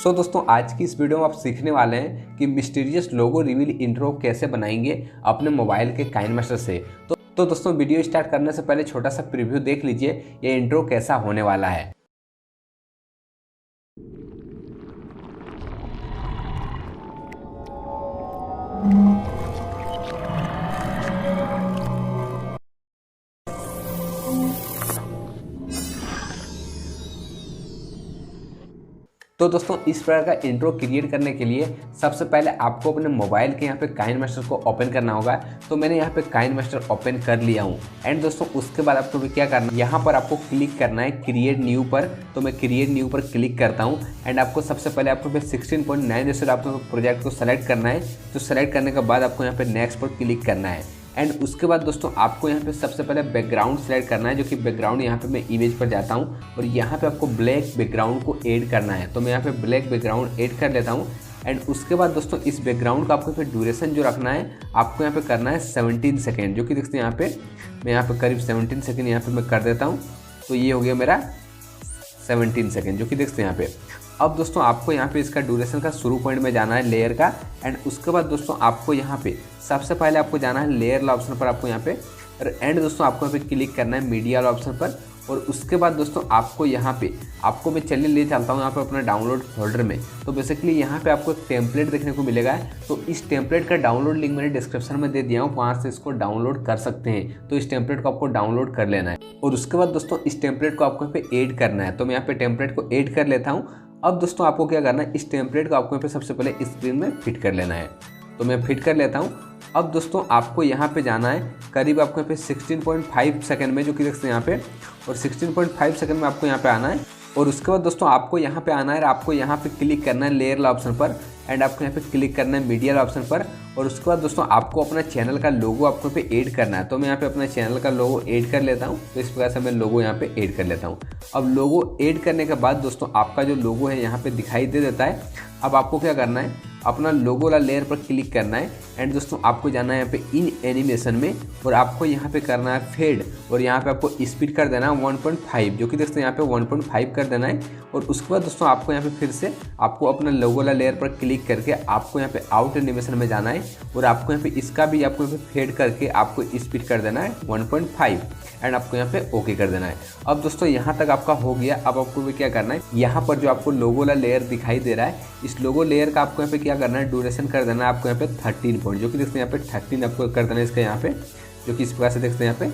सो दोस्तों आज की इस वीडियो में आप सीखने वाले हैं कि मिस्टीरियस लोगो रिवील इंट्रो कैसे बनाएंगे अपने मोबाइल के काइनमास्टर से। तो दोस्तों वीडियो स्टार्ट करने से पहले छोटा सा प्रीव्यू देख लीजिए ये इंट्रो कैसा होने वाला है। तो दोस्तों इस प्रकार का इंट्रो क्रिएट करने के लिए सबसे पहले आपको अपने मोबाइल के यहाँ पे काइनमास्टर को ओपन करना होगा। तो मैंने यहाँ पे काइनमास्टर ओपन कर लिया हूँ। एंड दोस्तों उसके बाद आपको भी क्या करना है, यहाँ पर आपको क्लिक करना है क्रिएट न्यू पर। तो मैं क्रिएट न्यू पर क्लिक करता हूँ। एंड आपको सबसे पहले आपको 16.9 आपको प्रोजेक्ट को सेलेक्ट करना है। तो सेलेक्ट करने के बाद आपको यहाँ पे नेक्स्ट पर क्लिक करना है। एंड उसके बाद दोस्तों आपको यहाँ पे सबसे पहले बैकग्राउंड सेलेक्ट करना है, जो कि बैकग्राउंड यहाँ पे मैं इमेज पर जाता हूँ और यहाँ पे आपको ब्लैक बैकग्राउंड को ऐड करना है। तो मैं यहाँ पे ब्लैक बैकग्राउंड ऐड कर लेता हूँ। एंड उसके बाद दोस्तों इस बैकग्राउंड का आपको फिर ड्यूरेशन जो रखना है आपको यहाँ पे करना है 17 सेकेंड, जो कि देखते हैं यहाँ पे मैं यहाँ पे करीब 17 सेकेंड यहाँ पे मैं कर देता हूँ। तो ये हो गया मेरा 17 सेकेंड, जो कि देखते हैं यहाँ पे। अब दोस्तों आपको यहाँ पे इसका ड्यूरेशन का शुरू पॉइंट में जाना है लेयर का। एंड उसके बाद दोस्तों आपको यहाँ पे सबसे पहले आपको जाना है लेयर वाला ऑप्शन पर, आपको यहाँ पे। एंड दोस्तों आपको यहाँ पे क्लिक करना है मीडिया वाला ऑप्शन पर। और उसके बाद दोस्तों आपको यहाँ पे आपको मैं चलिए ले चलता हूँ यहाँ पे अपना डाउनलोड फोल्डर में। तो बेसिकली यहाँ पे आपको एक टेम्पलेट देखने को मिलेगा। तो इस टेम्पलेट का डाउनलोड लिंक मैंने डिस्क्रिप्शन में दे दिया हूँ, वहाँ से इसको डाउनलोड कर सकते हैं। तो इस टेम्पलेट को आपको डाउनलोड कर लेना है और उसके बाद दोस्तों इस टेम्पलेट को आपको यहाँ पे ऐड करना है। तो मैं यहाँ पे टेम्पलेट को ऐड कर लेता हूँ। अब दोस्तों आपको क्या करना है, इस टेम्पलेट को आपको यहाँ पे सबसे पहले स्क्रीन में फिट कर लेना है। तो मैं फिट कर लेता हूँ। अब दोस्तों आपको यहाँ पे जाना है करीब आपको यहाँ पे 16.5 सेकंड में, जो कि देखते हैं यहाँ पे। और 16.5 सेकंड में आपको यहाँ पे आना है। और उसके बाद दोस्तों आपको यहाँ पे आना है, आपको यहाँ पे क्लिक करना है लेयर वाला ऑप्शन पर। एंड आपको यहाँ पे क्लिक करना है मीडिया वाला ऑप्शन पर। और उसके बाद दोस्तों आपको अपना चैनल का लोगो आपको यहाँ पे ऐड करना है। तो मैं यहाँ पे अपना चैनल का लोगो ऐड कर लेता हूँ। तो इस प्रकार से मैं लोगो यहाँ पे ऐड कर लेता हूँ। अब लोगो ऐड करने के बाद दोस्तों आपका जो लोगो है यहाँ पे दिखाई दे देता है। अब आपको क्या करना है, अपना लोगो वाला लेयर पर क्लिक करना है। एंड दोस्तों आपको जाना है यहाँ पे इन एनिमेशन में और आपको यहाँ पे करना है फेड। और यहाँ पे आपको स्पीड कर देना है 1.5, जो कि देखते हैं यहाँ पे 1.5 कर देना है। और उसके बाद दोस्तों आपको यहाँ पे फिर से आपको अपना लोगो वाला लेयर पर क्लिक करके आपको यहाँ पे आउट एनिमेशन में जाना है। और आपको यहाँ पे इसका भी आपको यहाँ पे फेड करके आपको स्पीड कर देना है 1.5। एंड आपको यहाँ पे ओके कर देना है। अब दोस्तों यहाँ तक आपका हो गया। अब आपको भी क्या करना है, यहाँ पर जो आपको लोगो वाला लेयर दिखाई दे रहा है, इस लोगो लेयर का आपको यहाँ पे क्या करना है, ड्यूरेशन कर देना है आपको यहाँ पे 13 पॉइंट, जो कि देखते हैं यहाँ पे 13 आपको कर देना है इसका यहाँ पे, जो कि इस प्रकार से देखते हैं यहाँ पे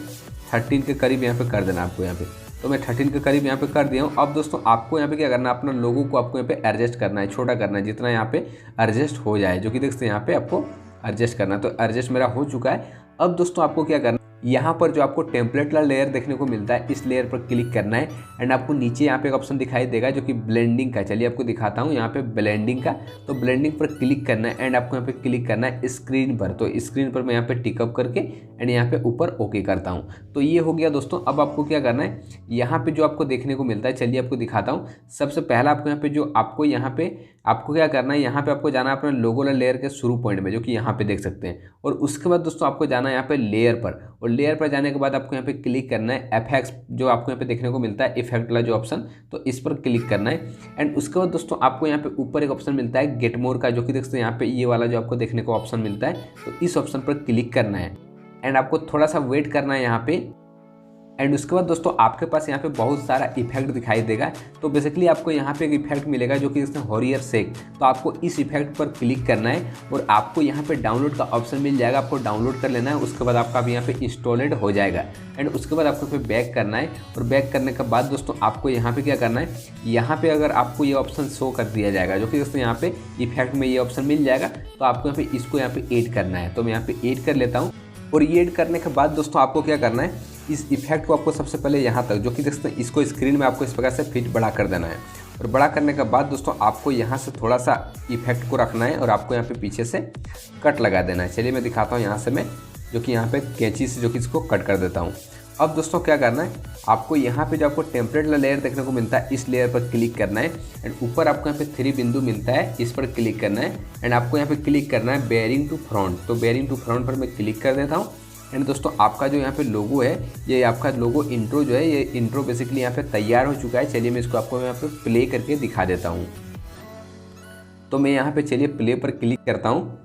13 के करीब यहाँ पे कर देना आपको यहाँ पे। तो मैं 13 के करीब यहाँ पे कर दिया हूँ। अब दोस्तों आपको यहाँ पे क्या करना है, अपना लोगो को आपको यहाँ पे एडजस्ट करना है, छोटा करना है जितना यहाँ पे एडजस्ट हो जाए, जो कि देखते हैं यहाँ पे आपको एडजस्ट करना है। तो एडजस्ट मेरा हो चुका है। अब दोस्तों आपको क्या करना है, यहाँ पर जो आपको टेम्पलेट वाला लेयर देखने को मिलता है इस लेयर पर क्लिक करना है। एंड आपको नीचे यहाँ पे एक ऑप्शन दिखाई देगा जो कि ब्लेंडिंग का, चलिए आपको दिखाता हूँ यहाँ पे ब्लेंडिंग का। तो ब्लेंडिंग पर क्लिक करना है। एंड आपको यहाँ पे क्लिक करना है स्क्रीन पर। तो स्क्रीन पर मैं यहाँ पे टिकअप करके एंड यहाँ पे ऊपर ओके करता हूँ। तो ये हो गया दोस्तों। अब आपको क्या करना है, यहाँ पे जो आपको देखने को मिलता है, चलिए आपको दिखाता हूँ। सबसे पहला आपको यहाँ पे जो आपको क्या करना है, यहाँ पे आपको जाना है अपना लोगो वाला लेयर के शुरू पॉइंट में, जो कि यहाँ पे देख सकते हैं। और उसके बाद दोस्तों आपको जाना है यहाँ पे लेयर पर। और लेयर पर जाने के बाद आपको यहाँ पे क्लिक करना है एफेक्ट्स, जो आपको यहाँ पे देखने को मिलता है इफेक्ट वाला जो ऑप्शन, तो इस पर क्लिक करना है। एंड उसके बाद दोस्तों आपको यहाँ पे ऊपर एक ऑप्शन मिलता है गेट मोर का, जो कि देखते हैं यहाँ पे ये वाला जो आपको देखने को ऑप्शन मिलता है। तो इस ऑप्शन पर क्लिक करना है। एंड आपको थोड़ा सा वेट करना है यहाँ पे। एंड उसके बाद दोस्तों आपके पास यहाँ पे बहुत सारा इफेक्ट दिखाई देगा। तो बेसिकली आपको यहाँ पे एक इफेक्ट मिलेगा जो कि इसमें हॉरियर शेक। तो आपको इस इफेक्ट पर क्लिक करना है और आपको यहाँ पे डाउनलोड का ऑप्शन मिल जाएगा, आपको डाउनलोड कर लेना है। उसके बाद आपका भी यहाँ पे इंस्टॉलेड हो जाएगा। एंड उसके बाद आपको फिर बैक करना है। और बैक करने के बाद दोस्तों आपको यहाँ पे क्या करना है, यहाँ पे अगर आपको ये ऑप्शन शो कर दिया जाएगा, जो कि दोस्तों यहाँ पे इफेक्ट में ये ऑप्शन मिल जाएगा। तो आपको यहाँ पे इसको यहाँ पे ऐड करना है। तो मैं यहाँ पे ऐड कर लेता हूँ। और ये ऐड करने के बाद दोस्तों आपको क्या करना है, इस इफेक्ट को आपको सबसे पहले यहाँ तक, जो कि देखते हैं इसको स्क्रीन में आपको इस प्रकार से फिट बड़ा कर देना है। और बड़ा करने के बाद दोस्तों आपको यहाँ से थोड़ा सा इफेक्ट को रखना है और आपको यहाँ पे पीछे से कट लगा देना है। चलिए मैं दिखाता हूँ यहाँ से मैं, जो कि यहाँ पे कैंची से जो कि इसको कट कर देता हूँ। अब दोस्तों क्या करना है, आपको यहाँ पे जो आपको टेम्पलेट वाला लेयर देखने को मिलता है इस लेयर पर क्लिक करना है। एंड ऊपर आपको यहाँ पे 3 बिंदु मिलता है, इस पर क्लिक करना है। एंड आपको यहाँ पे क्लिक करना है बेयरिंग टू फ्रंट। तो बेयरिंग टू फ्रंट पर मैं क्लिक कर देता हूँ। एंड दोस्तों आपका जो यहाँ पे लोगो है, ये आपका लोगो इंट्रो जो है, ये इंट्रो बेसिकली यहाँ पे तैयार हो चुका है। चलिए मैं इसको आपको यहाँ पे प्ले करके दिखा देता हूँ। तो मैं यहाँ पे चलिए प्ले पर क्लिक करता हूँ।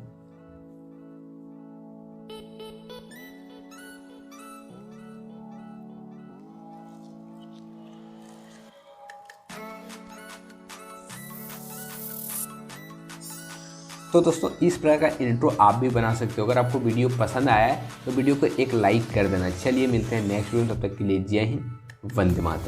तो दोस्तों इस प्रकार का इंट्रो आप भी बना सकते हो। अगर आपको वीडियो पसंद आया है तो वीडियो को एक लाइक कर देना। चलिए मिलते हैं नेक्स्ट वीडियो, तब तक के लिए जय हिंद, वंदे मातरम।